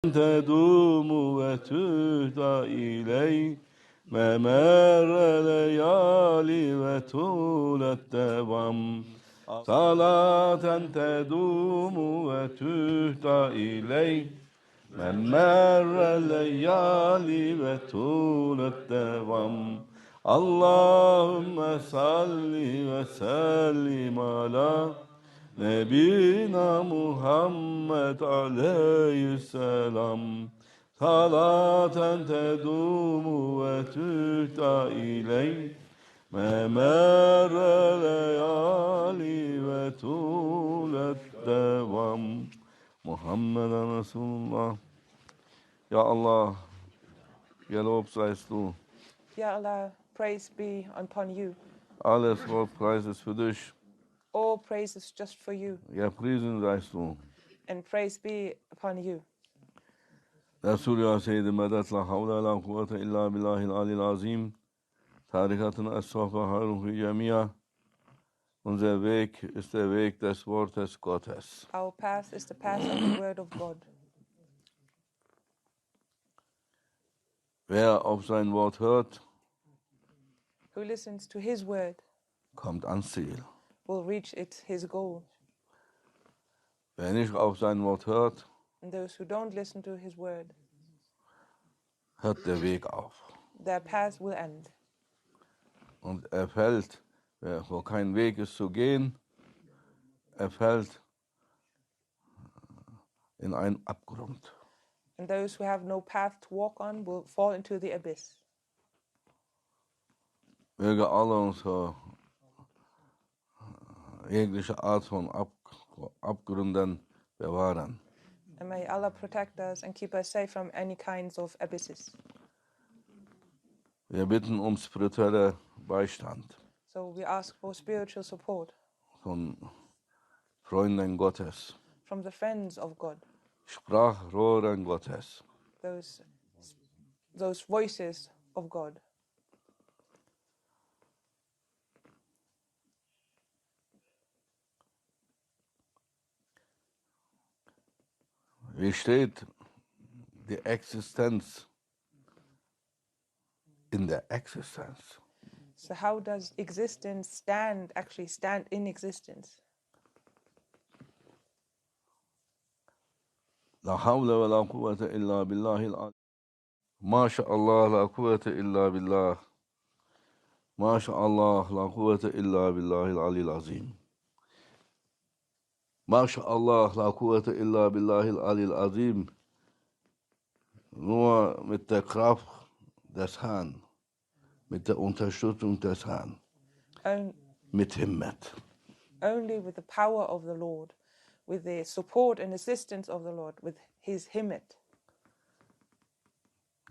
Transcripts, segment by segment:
تدوم وتهدى إليه ممر الليالي وطول الدوام صلاة تدوم وتهدى إليه ممر الليالي وطول الدوام اللهم صل وسلم على نبينا محمد عليه السلام صلاة تدوم وتهدى إليه ممر الليالي وطول الدوام محمد رسول الله. Ja Allah, gelobt seist du. Ya Allah, praise be upon you. Alles Lob, Preis ist für dich. All praise is just for you, Gepriesen seist du. and praise be upon you. رسول يا سيدي مدد لا حول ولا قوة إلا بالله العلي العظيم. Tarikatın es-Sofa Harun fi Jamia. Unser Weg ist der Weg des Wortes Gottes. Our path is the path of the word of God. Wer auf sein Wort hört, Who listens to his word kommt ans Ziel. will reach his goal. Wer nicht auf sein Wort hört, And those who don't listen to his word, hört der Weg auf. their path will end. Und er fällt, wo kein Weg ist zu gehen, er fällt in einen Abgrund. And those who have no path to walk on will fall into the abyss. Möge alle uns vor jegliche Art von Abgründen bewahren. And may Allah protect us and keep us safe from any kinds of abysses. Wir bitten um spirituelle Beistand So we ask for spiritual support von Freunden Gottes, from the friends of God, Sprachrohren Gottes, those voices of God. Wie steht die Existenz in der Existenz? So how does existence actually stand in existence? La hawla wa la quwwata illa billahi al-ali. Ma sha Allah la quwwata illa billah. Ma sha Allah la quwwata illa billahi al-ali al-azim. Ma sha Allah la quwwata illa billahi al-ali al-azim. Nur mit der Kraft des Herrn, mit der Unterstützung des Herrn, mit Himmet. Only with the power of the Lord, with the support and assistance of the Lord, with his Himmet.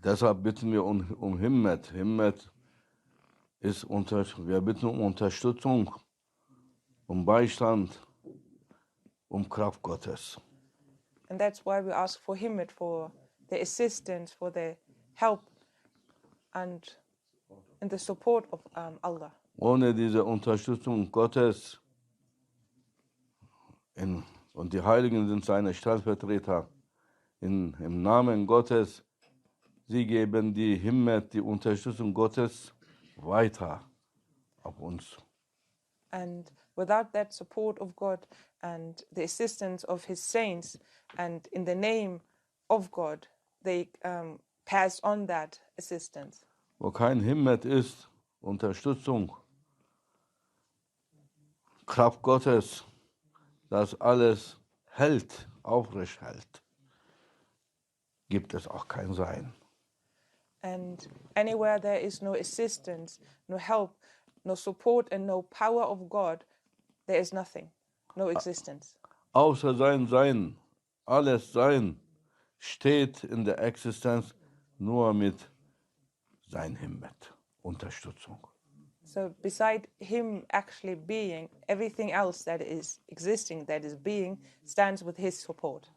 Deshalb bitten wir um Himmet. Himmet ist wir bitten um Unterstützung, um Beistand, um Kraft Gottes. And that's why we ask for Himmet, for the assistance, for the help and the support of Allah. Ohne diese Unterstützung Gottes, und die Heiligen sind seine Stellvertreter, im Namen Gottes, sie geben die Himmet, die Unterstützung Gottes weiter auf uns. And without that support of God and the assistance of his saints, and in the name of God, they pass on that assistance. Wo kein Himmet ist, Unterstützung, Kraft Gottes, das alles hält, aufrecht hält, gibt es auch kein Sein. And anywhere there is no assistance, no help, no support, and no power of God, there is nothing, no existence. Außer sein Sein, alles Sein steht in der Existenz nur mit sein Himmet, Unterstützung. So beside him actually being, everything else that is existing, that is being, stands with his support.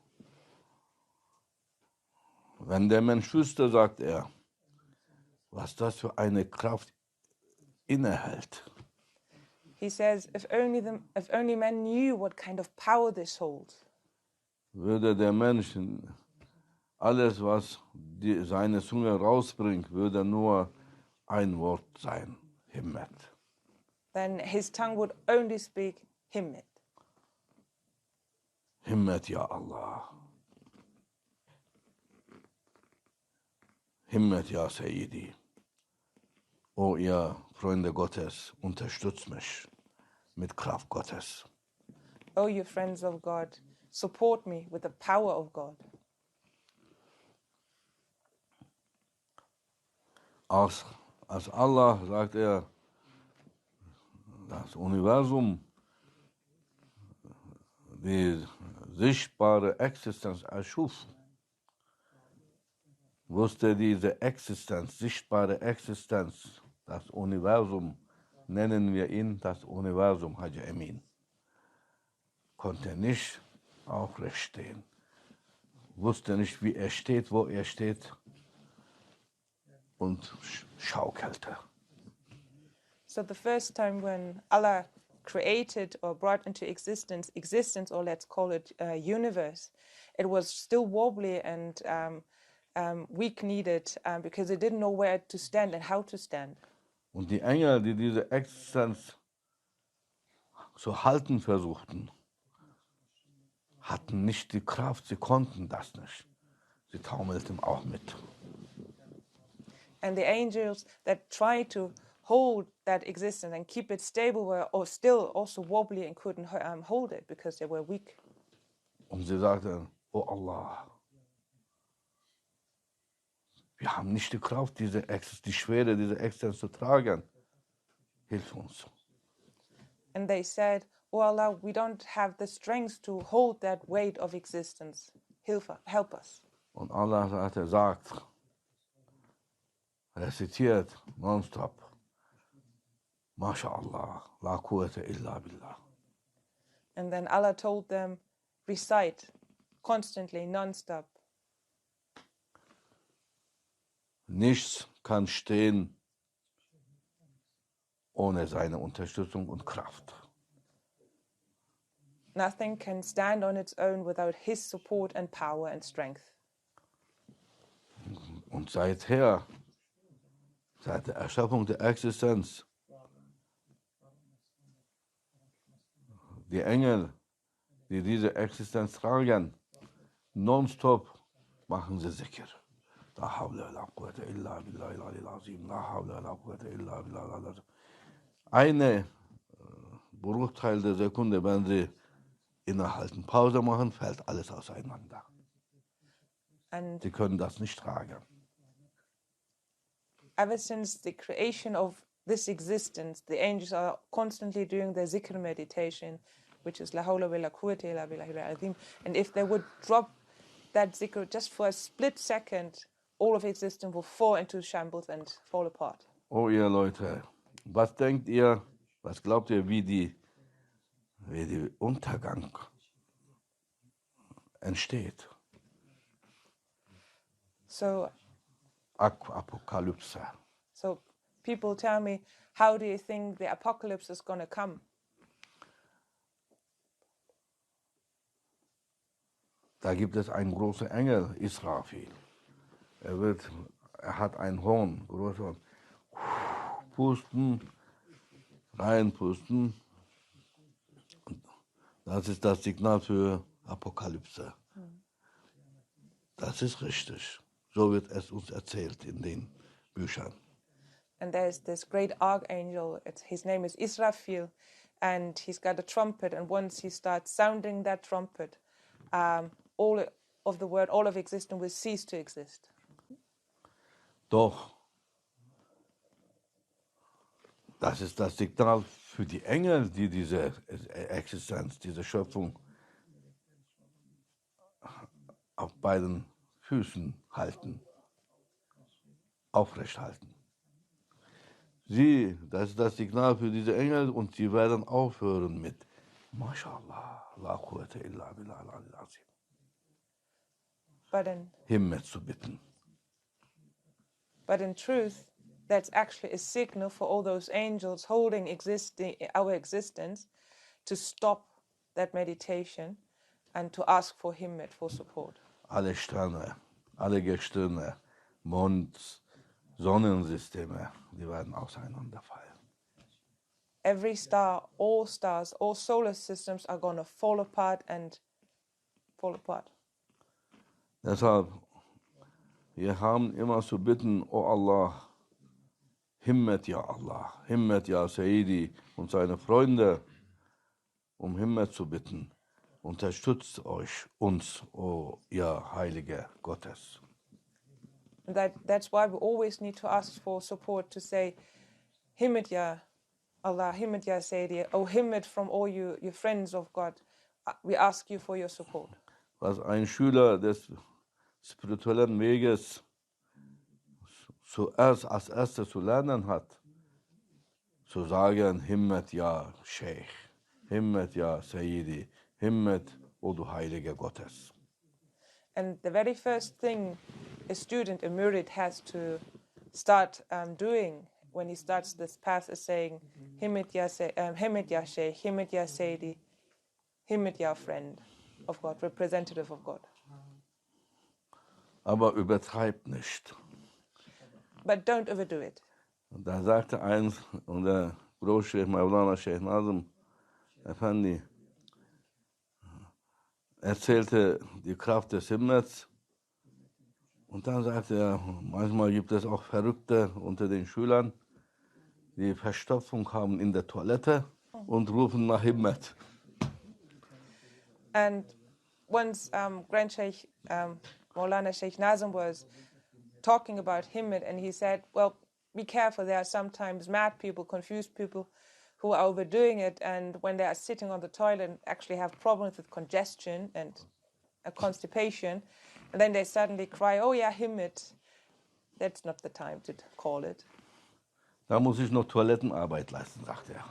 Wenn der Mensch wüsste, sagt er, was das für eine Kraft innehält. He says, if only man knew what kind of power this holds. Würde der Mensch alles, was seine Zunge rausbringt, würde nur ein Wort sein, Himmet. then his tongue would only speak Himmet. Himmet, ja Allah. Himmet, ja Sayyidi. O ihr Freunde Gottes, unterstützt mich mit Kraft Gottes. Oh, you friends of God, support me with the power of God. Als Allah, sagt das Universum, die sichtbare Existenz erschuf, wusste diese Existenz, sichtbare Existenz, das Universum, nennen wir ihn das Universum, Haji Amin, konnte nicht aufrecht stehen, wusste nicht, wie er steht, wo er steht und schaukelte. So the first time when Allah created or brought into existence, or let's call it universe, it was still wobbly and weak-kneed because it didn't know where to stand and how to stand. Und die Engel, die diese Existenz zu halten versuchten, hatten nicht die Kraft, sie konnten das nicht. Sie taumelten auch mit. And the angels that tried to hold that existence and keep it stable were still also wobbly and couldn't hold it because they were weak. Und sie sagten, oh Allah, wir haben nicht die Kraft, die Schwere dieser Existenz zu tragen. Hilf uns. And they said, oh Allah, we don't have the strength to hold that weight of existence. Help us. Und Allah sagt, rezitiert nonstop, MashaAllah, la quwwata illa billah. And then Allah told them, recite constantly, non-stop. Nichts kann stehen ohne seine Unterstützung und Kraft. Nothing can stand on its own without his support and power and strength. Und seit der Erschaffung der Existenz, die Engel, die diese Existenz tragen, nonstop machen sie sicher. La hawla wa la quwwata illa billahi al-aliyyil azim. La hawla wa la quwwata illa billahi al-azim. Eine Bruchteil der Sekunde, wenn sie innehalten, Pause machen, fällt alles auseinander. And Sie können das nicht tragen. ever since the creation of this existence, the angels are constantly doing their zikr meditation, which is la hawla wa la quwwata illa billahi al-azim. And if they would drop that zikr just for a split second, all of existence will fall into shambles and fall apart. Oh ihr Leute, was denkt ihr, was glaubt ihr, wie die Untergang entsteht? So Apokalypse. So people tell me, how do you think the apocalypse is going to come? Da gibt es einen großen Engel, Israfil. Er hat ein Horn, großes Horn. Pusten, reinpusten. Und das ist das Signal für Apokalypse. Das ist richtig. So wird es uns erzählt in den Büchern. And there's this great archangel, his name is Israfil, and he's got a trumpet, and once he starts sounding that trumpet, all of the world, all of existence will cease to exist. Doch, das ist das Signal für die Engel, die diese Existenz, diese Schöpfung auf beiden Füßen halten, aufrecht halten. Das ist das Signal für diese Engel und sie werden aufhören mit MashaAllah, la quwwata illa billah al-azim. Himmet zu bitten. But in truth, that's actually a signal for all those angels holding our existence to stop that meditation and to ask for Himmet, for support. Alle Sterne, alle Gestirne, Mond, Sonnensysteme, die werden auseinanderfallen. Every star, all stars, all solar systems are going to fall apart and fall apart. Deshalb, wir haben immer zu bitten, oh Allah, Himmet ja Allah, Himmet ja Sayyidi und seine Freunde, Himmet zu bitten. Unterstützt euch, uns, oh ihr Heilige Gottes. And that's why we always need to ask for support, to say, Himmet ya Allah, Himmet ya Sayyidi, oh Himmet from all you friends of God, we ask you for your support. Was ein Schüler des spirituellen Weges zuerst als erstes zu lernen hat, zu sagen, Himmet ja Sheikh, Himmet ja Sayyidi, Himmet, o du Heilige Gottes. And the very first thing a student, a murid, has to start doing when he starts this path is saying, Himmet ya Sheikh, Himmet ya Sayyidi, Himmet ya friend of God, representative of God. Aber übertreibt nicht. But don't overdo it. Und da sagte eins, unser Großscheich Maulana Sheikh Efendi, erzählte die Kraft des Himmels. Und dann sagte er, manchmal gibt es auch Verrückte unter den Schülern, die Verstopfung haben in der Toilette und rufen nach Himmet. And once Grand Sheikh Maulana Sheikh Nazim was talking about Himmet, and he said, well, be careful, there are sometimes mad people, confused people who are overdoing it, and when they are sitting on the toilet actually have problems with congestion and constipation, and then they suddenly cry, oh yeah, Himmet. That's not the time to call it. Da muss ich noch Toilettenarbeit leisten, sagte er.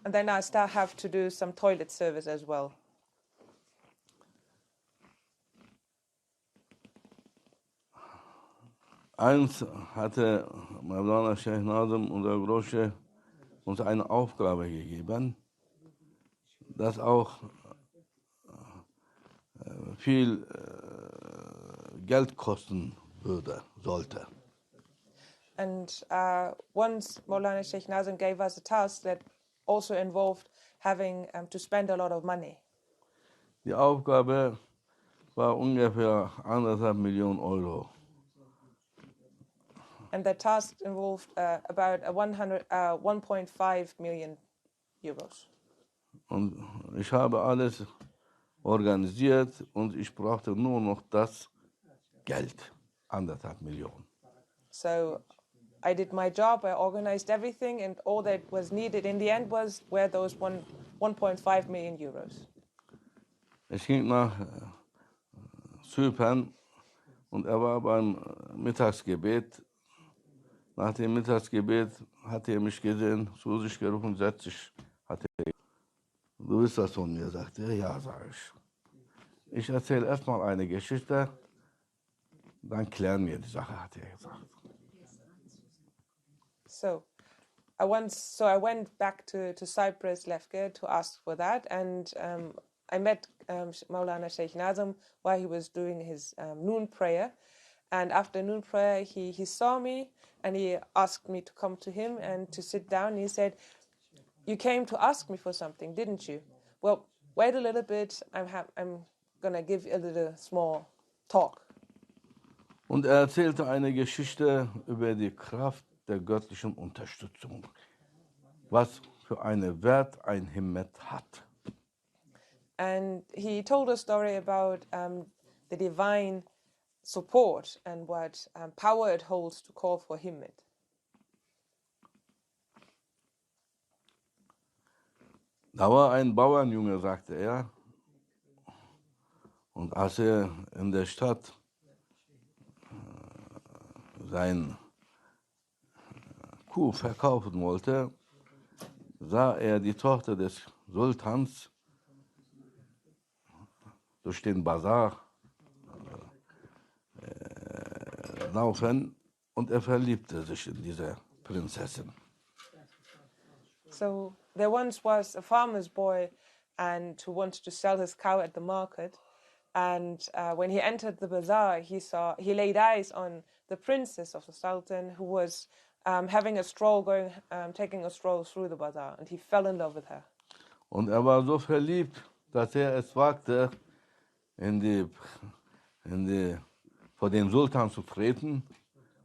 And then I have to do some toilet service as well. Eins hatte Maulana Sheikh Nazim, unser Große, uns eine Aufgabe gegeben, das auch viel Geld kosten sollte. And once Maulana Sheikh Nazim gave us a task that also involved having to spend a lot of money. Die Aufgabe war ungefähr 1,5 Millionen Euro. And the task involved about 1.5 million euros. Und ich habe alles organisiert und ich brauchte nur noch das Geld, 1,5 Millionen. So I did my job, I organized everything, and all that was needed in the end were those 1.5 million euros. Ich ging nach Zypern und er war beim Mittagsgebet. Nach dem Mittagsgebet hat er mich gesehen, zu sich gerufen, setz dich. Du willst das von mir, sagte er. Ja, sag ich. Ich erzähle erstmal eine Geschichte, dann klären wir die Sache, hat er gesagt. So I went back to Cyprus, Lefke, to ask for that, and I met Maulana Sheikh Nazim while he was doing his noon prayer. And after noon prayer, he saw me and he asked me to come to him and to sit down. He said, you came to ask me for something, didn't you? Well, wait a little bit. I'm going to give you a little small talk. Und er erzählte eine Geschichte über die Kraft der göttlichen Unterstützung. Was für einen Wert ein Himmet hat. And he told a story about the divine support and what power it holds to call for Himmet. Da war ein Bauernjunge, sagte er, und als er in der Stadt sein Kuh verkaufen wollte, sah er die Tochter des Sultans durch den Bazar laufen und er verliebte sich in diese Prinzessin. So there once was a farmer's boy and who wanted to sell his cow at the market, And when he entered the bazaar, he laid eyes on the princess of the Sultan, who was taking a stroll through the bazaar, and he fell in love with her. Und war so verliebt, dass es wagte, vor den Sultan zu treten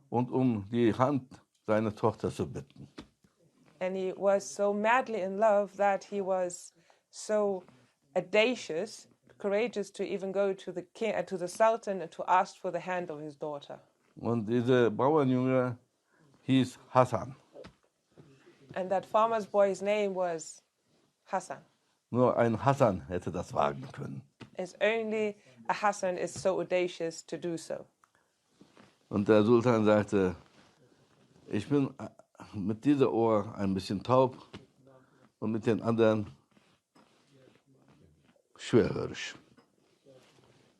und die Hand seiner Tochter zu bitten. And he was so madly in love that he was so audacious, courageous to even go to the king, to the Sultan, and to ask for the hand of his daughter. Und dieser Bauernjunge hieß Hassan. And that farmer's boy's name was Hassan. Nur ein Hassan hätte das wagen können. It's only a Hassan is so audacious to do so. Und der Sultan sagte, ich bin mit dieser Ohr ein bisschen taub und mit den anderen schwerhörig.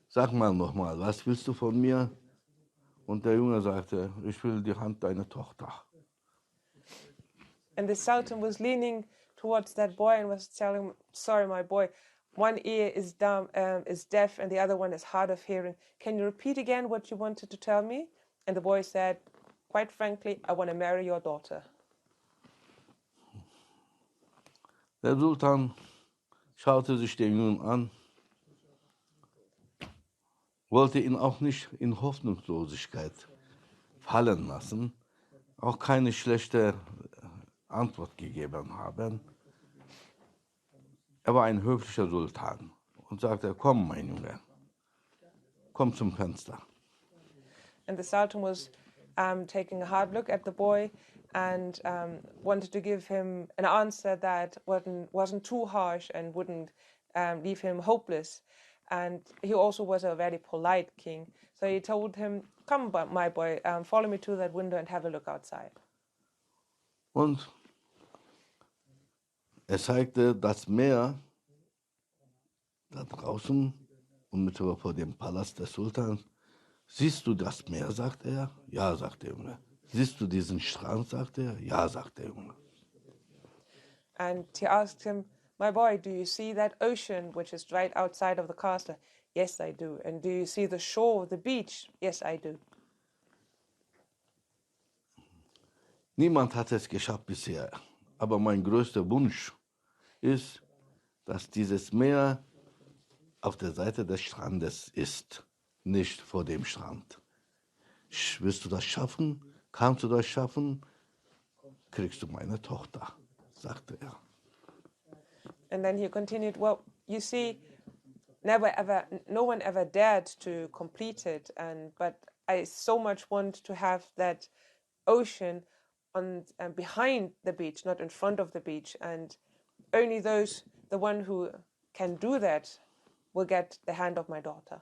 Sag mal nochmal, was willst du von mir? Und der Junge sagte, ich will die Hand deiner Tochter. And the Sultan was leaning towards that boy and was telling him, sorry, my boy, one ear is deaf and the other one is hard of hearing. Can you repeat again what you wanted to tell me? And the boy said, quite frankly, I want to marry your daughter. Der Sultan schaute sich den Jungen an, wollte ihn auch nicht in Hoffnungslosigkeit fallen lassen, auch keine schlechte Antwort gegeben haben. Er war ein höflicher Sultan und sagte, komm, mein Junge, komm zum Fenster. And the Sultan was taking a hard look at the boy and wanted to give him an answer that wasn't too harsh and wouldn't leave him hopeless. And he also was a very polite king. So he told him, come, my boy, follow me to that window and have a look outside. Und er zeigte das Meer da draußen, unmittelbar vor dem Palast des Sultans. Siehst du das Meer, sagt er? Ja, sagt der Junge. Siehst du diesen Strand, sagt er? Ja, sagt der Junge. And he asked him, my boy, do you see that ocean which is right outside of the castle? Yes, I do. And do you see the shore, the beach? Yes, I do. Niemand hat es geschafft bisher. Aber mein größter Wunsch ist, dass dieses Meer auf der Seite des Strandes ist, nicht vor dem Strand. Willst du das schaffen? Kannst du das schaffen? Kriegst du meine Tochter, sagte er. And then he continued, well, you see, no one ever dared to complete it, but I so much want to have that ocean behind the beach, not in front of the beach, and only the one who can do that will get the hand of my daughter.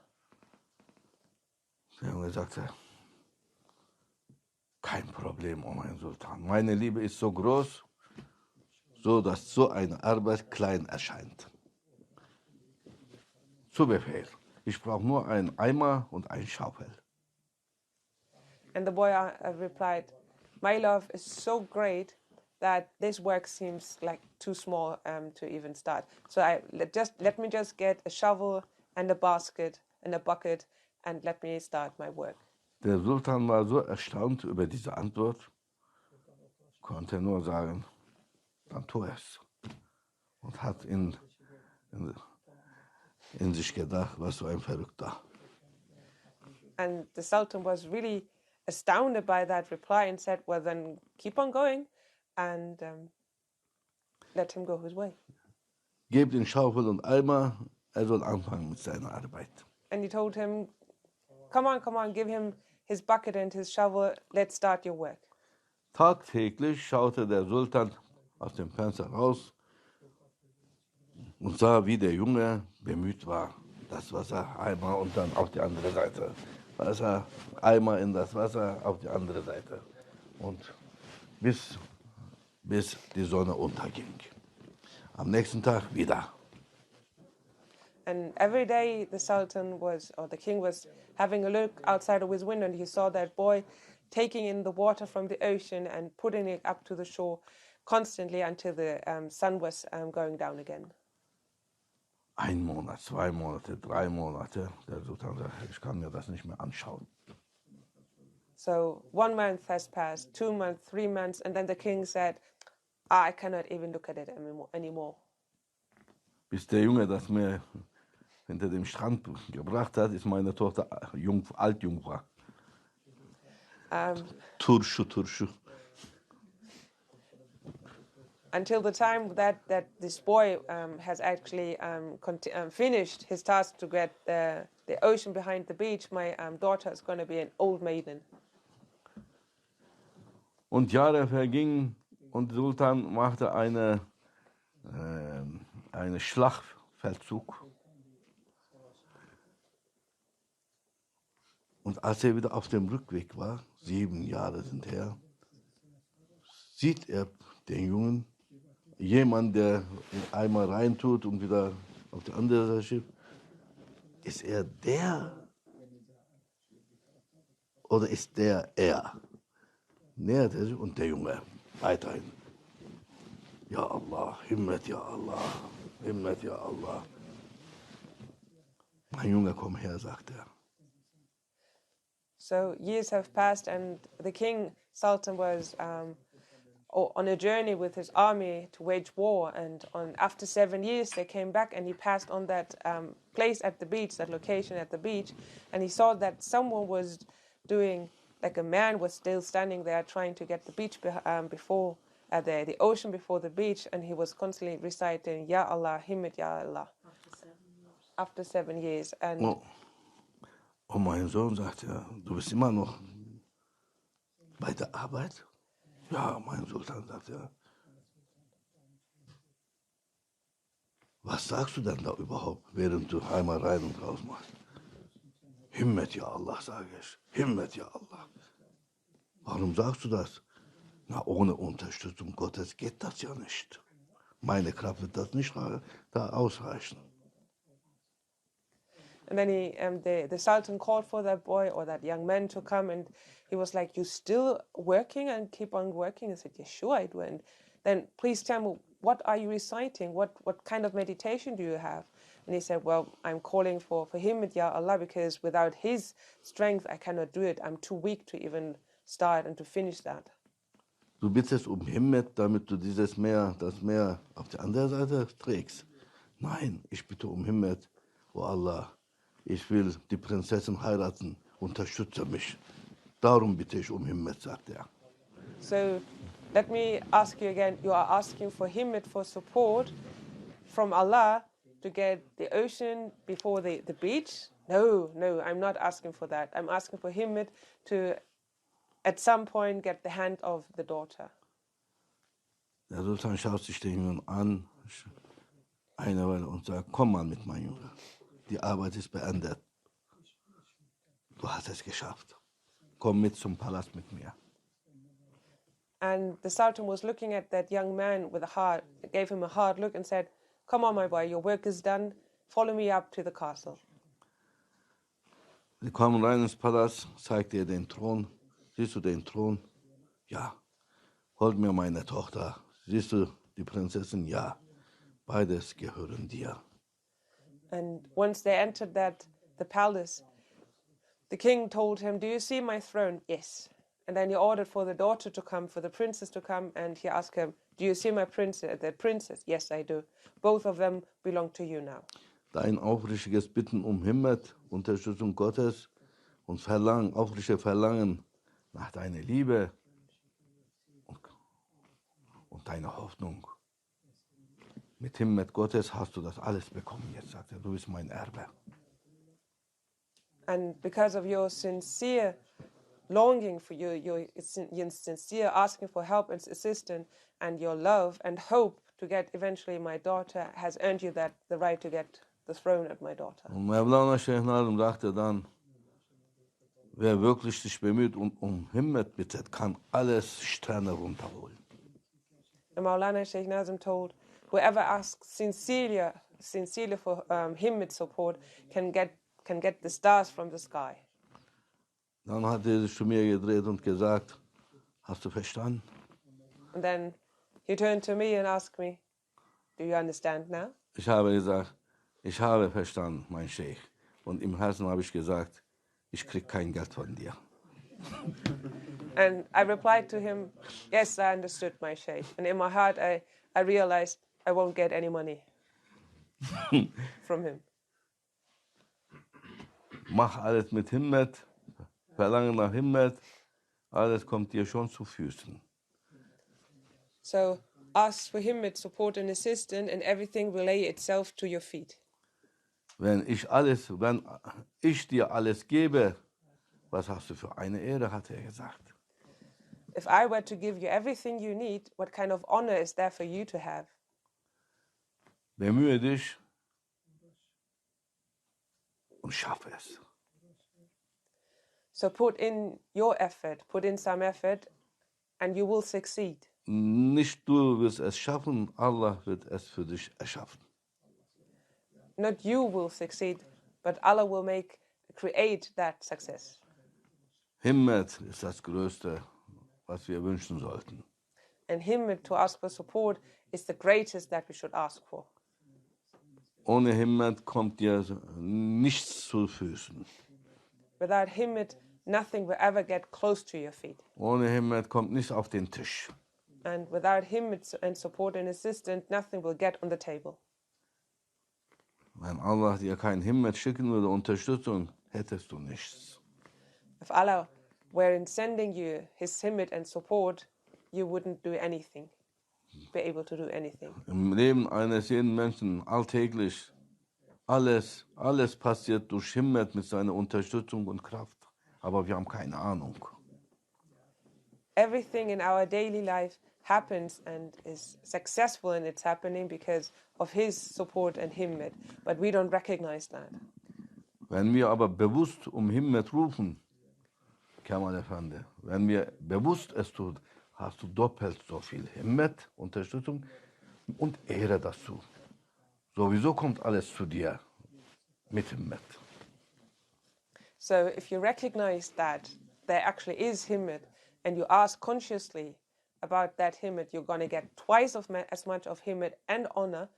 Der Junge sagte, kein Problem, oh mein Sultan. Meine Liebe ist so groß, so dass so eine Arbeit klein erscheint. Zu Befehl. Ich brauche nur einen Eimer und eine Schaufel. And the boy replied, my love is so great that this work seems like too small to even start. So let me just get a shovel and a basket and a bucket and let me start my work. Der Sultan war so erstaunt über diese Antwort, konnte nur sagen, dann tu es. Und hat in sich gedacht, was so ein Verrückter. And the Sultan was really astounded by that reply and said, well, then keep on going and let him go his way. Gebt ihm Schaufel und Eimer, soll anfangen mit seiner Arbeit. And he told him, come on, give him his bucket and his shovel, let's start your work. Tagtäglich schaute der Sultan aus dem Fenster raus und sah, wie der Junge bemüht war, das Wasser, Eimer und dann auf die andere Seite. Wasser, Eimer in das Wasser, auf die andere Seite. Und bis die Sonne unterging. Am nächsten Tag wieder. And every day the king was having a look outside of his window and he saw that boy taking in the water from the ocean and putting it up to the shore constantly until the sun was going down again. 1 Monat, 2 Monate, 3 Monate. Der Sultan sagt, ich kann mir das nicht mehr anschauen. So 1 month has passed, 2 months, 3 months, and then the king said, I cannot even look at it anymore. Bis der Junge das mir hinter dem Strand gebracht hat, ist meine Tochter Altjungfrau. Turşu. Until the time that this boy has actually finished his task to get the ocean behind the beach, my daughter is going to be an old maiden. Und Jahre vergingen und Sultan machte eine Schlachtfeldzug. Und als er wieder auf dem Rückweg war, 7 Jahre sind her, sieht er den Jungen, jemand, der einmal reintut und wieder auf die andere Seite schiebt. Ist er der oder ist der er? Nähert er sich und der Junge weiterhin. Ja Allah, Himmet, ja Allah, Himmet, ja Allah. Mein Junge, komm her, sagt er. So years have passed, and the king Sultan was on a journey with his army to wage war. And after 7 years, they came back, and he passed on that place at the beach, that location at the beach, and he saw that someone was doing, like a man was still standing there trying to get the beach before the ocean before the beach, and he was constantly reciting Ya Allah, Himmet, Ya Allah. After 7 years, and. Und mein Sohn sagt, ja, du bist immer noch bei der Arbeit? Ja, mein Sultan sagt, ja. Was sagst du denn da überhaupt, während du einmal rein und raus machst? Himmet, ja Allah, sage ich. Himmet, ja Allah. Warum sagst du das? Na, ohne Unterstützung Gottes geht das ja nicht. Meine Kraft wird das nicht da ausreichen. And then the Sultan called for that boy or that young man to come, and he was like, "You still working and keep on working?" I said, "Yeah, sure I do." And then, please tell me, what are you reciting? What kind of meditation do you have? And he said, "Well, I'm calling for Himmet, Ya Allah, because without His strength, I cannot do it. I'm too weak to even start and to finish that." Du bittest Himmet, damit du das Meer auf die andere Seite trägst. Nein, ich bitte Himmet, oh Allah. Ich will die Prinzessin heiraten, unterstütze mich. Darum bitte ich Himmet, sagt er. So, let me ask you again, you are asking for Himmet, for support from Allah to get the ocean before the beach? No, I'm not asking for that. I'm asking for Himmet to, at some point, get the hand of the daughter. Der Sultan schaut sich den Jungen an, eine Weile, und sagt, komm mal mit, mein Junge. Die Arbeit ist beendet. Du hast es geschafft. Komm mit zum Palast mit mir. And the Sultan was looking at that young man with gave him a hard look and said, "Come on, my boy, your work is done. Follow me up to the castle." Sie kommen rein ins Palast, zeigt ihr den Thron. Siehst du den Thron? Ja. Holt mir meine Tochter. Siehst du die Prinzessin? Ja. Beides gehören dir. And once they entered the palace, the king told him, "Do you see my throne?" "Yes." And then he ordered for the daughter to come, for the princess to come, and he asked him, "Do you see my princess?" "Yes, I do. Both of them belong to you now." Dein aufrichtiges Bitten Himmet, Unterstützung Gottes und aufrichtiges Verlangen nach deiner Liebe und deiner Hoffnung. Mit Himmet Gottes hast du das alles bekommen. Jetzt sagt er, du bist mein Erbe. And because of your sincere longing for your sincere asking for help and assistance, and your love and hope to get eventually my daughter has earned you the right to get the throne of my daughter. Und Mevlana Sheikh Nazim sagte dann, wer wirklich sich bemüht und Himmet bittet, kann alles Sterne runterholen. And Maulana Sheikh Nazim told, whoever asks sincerely for Himmet support can get the stars from the sky. Dann hat er sich zu mir gedreht und gesagt, hast du verstanden? And then he turned to me and asked me, "Do you understand now?" Ich habe gesagt, ich habe verstanden, mein Sheikh. Und im Herzen habe ich gesagt, ich krieg kein Geld von dir. And I replied to him, yes, I understood, my sheikh. And in my heart, I realized I won't get any money from him. Mach alles mit Himmet, verlange nach Himmet, alles kommt dir schon zu Füßen. So ask for Himmet, support and assistance, and everything will lay itself to your feet. Wenn ich dir alles gebe, was hast du für eine Ehre, hat er gesagt. If I were to give you everything you need, what kind of honor is there for you to have? Bemühe dich und schaffe es. So put in your effort, put in some effort, and you will succeed. Nicht du wirst es schaffen, Allah wird es für dich erschaffen. Not you will succeed, but Allah will create that success. Himmet ist das Größte, was wir wünschen sollten. And Himmet, to ask for support, is the greatest that we should ask for. Ohne Himmet kommt dir nichts zu Füßen. Without Himmet, nothing will ever get close to your feet. Ohne Himmet kommt nichts auf den Tisch. And without Himmet and support and assistance, nothing will get on the table. Wenn Allah dir kein Himmet schicken würde, Unterstützung, hättest du nichts. If Allah were in sending you His Himmet and support, you wouldn't do anything, be able to do anything. Im Leben eines jeden Menschen alltäglich, alles passiert durch Himmet mit seiner Unterstützung und Kraft. Aber wir haben keine Ahnung. Everything in our daily life happens and is successful in its happening because of His support and Himmet, but we don't recognize that. Wenn wir aber bewusst um Himmet rufen, Kemal Efendi, wenn wir bewusst es tun, hast du doppelt so viel Himmet, Unterstützung und Ehre dazu. Sowieso kommt alles zu dir mit Himmet. So if you recognize that there actually is Himmet and you ask consciously about that Himmet, you're going to get twice as much of Himmet and honor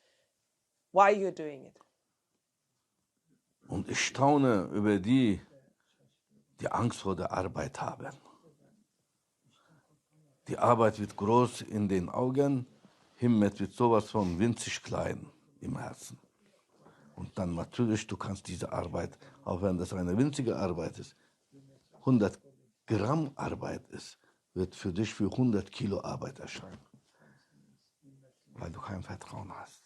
while you're doing it. Und ich staune über die Angst vor der Arbeit haben. Die Arbeit wird groß in den Augen, Himmet wird sowas von winzig klein im Herzen. Und dann natürlich, du kannst diese Arbeit, auch wenn das eine winzige Arbeit ist, 100 Gramm Arbeit ist, wird für dich wie 100 Kilo Arbeit erscheinen. Weil du kein Vertrauen hast.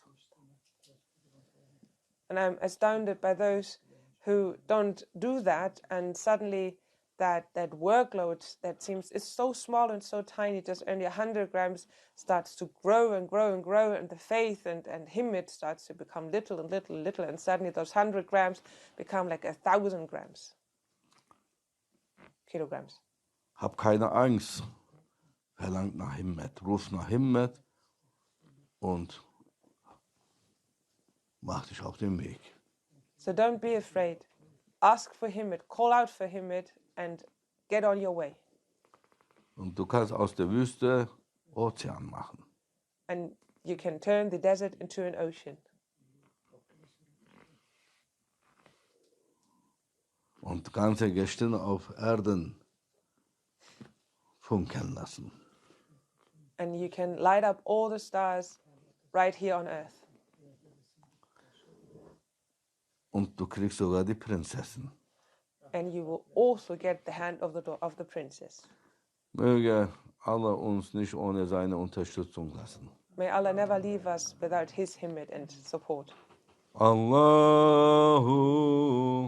And I'm astounded by those who don't do that, and suddenly that workload that seems is so small and so tiny, just only 100 grams, starts to grow and grow and grow, and the faith and Himmet starts to become little and little and little, and suddenly those 100 grams become like 1,000 grams, kilograms. Hab keine Angst, verlangt nach Himmet, ruf nach Himmet und mach dich auf den Weg. So don't be afraid. Ask for Himmet, call out for Himmet, and get on your way. Und du kannst aus der Wüste Ozean machen. And you can turn the desert into an ocean. Und ganze Gestirne auf Erden funkeln lassen. And you can light up all the stars right here on earth. Und du kriegst sogar die Prinzessin. And you will also get the hand of the princess. Möge Allah uns nicht ohne seine Unterstützung lassen. May Allah never leave us without His Himmet and support. Allahu,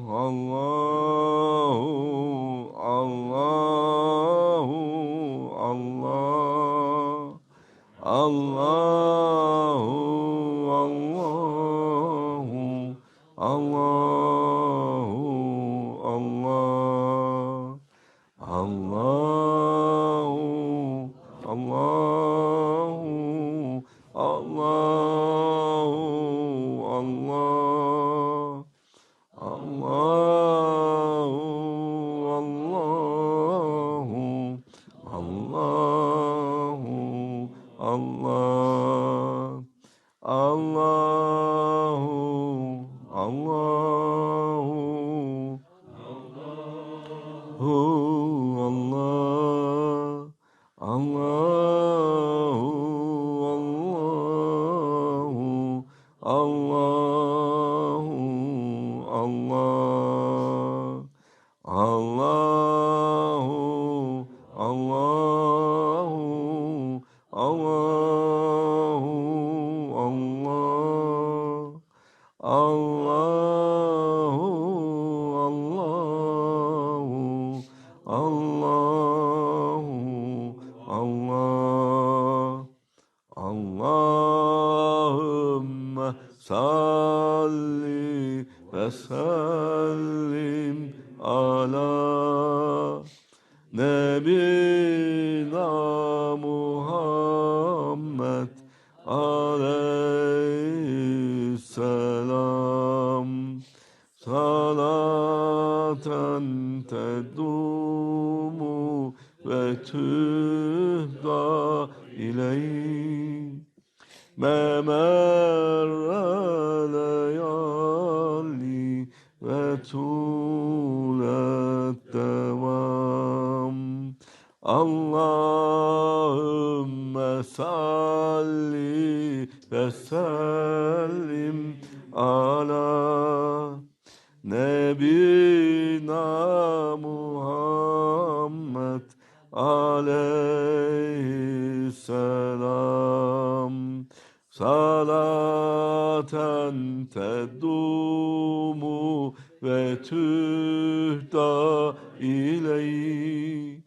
Allahu, Allahu, Allah, Allahu, Allahu, Allahu, Allah, Allahu, Allahu, Allahu, Allah, Allahu, Allahu, Allahu, Allah, Allahu, Allahu Allah. Allahümme salli ve sellim ala Nebina Muhammed aleyhisselam. Salaten tedumu ve tühda ileyh memerre leyali ve tulet devam. Allahümme salli ve sellim ala Nebina Muhammed aleyhisselam. Salaten tedumu ve tühda ileyh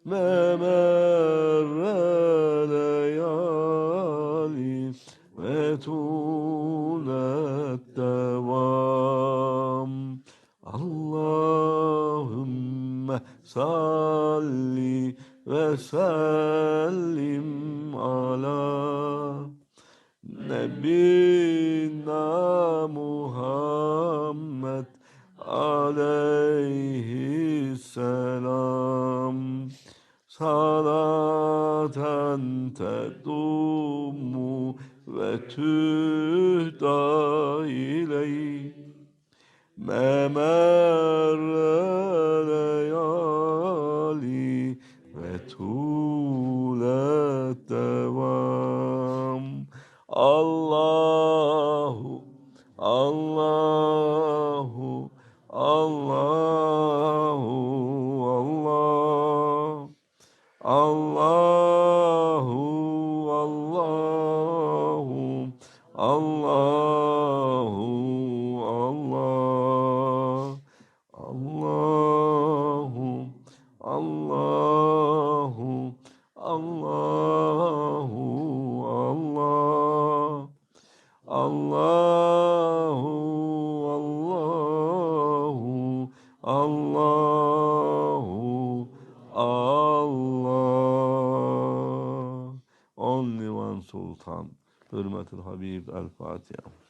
memerre leyali ve tulet devam. Allahümme salli ve sellim ala Nebina Muhammed aleyhisselam. Salaten tedumu ve tühda ileyh memerre leyali ve tulet devam. Allahu Allahu Allahu Allah. Allahu Allahu Allahu Allah. Allahu Allahu Allahu Allah. Allahu Allahu Allahu Allah. Only one Sultan. Hürmetul Habib El Fatiha.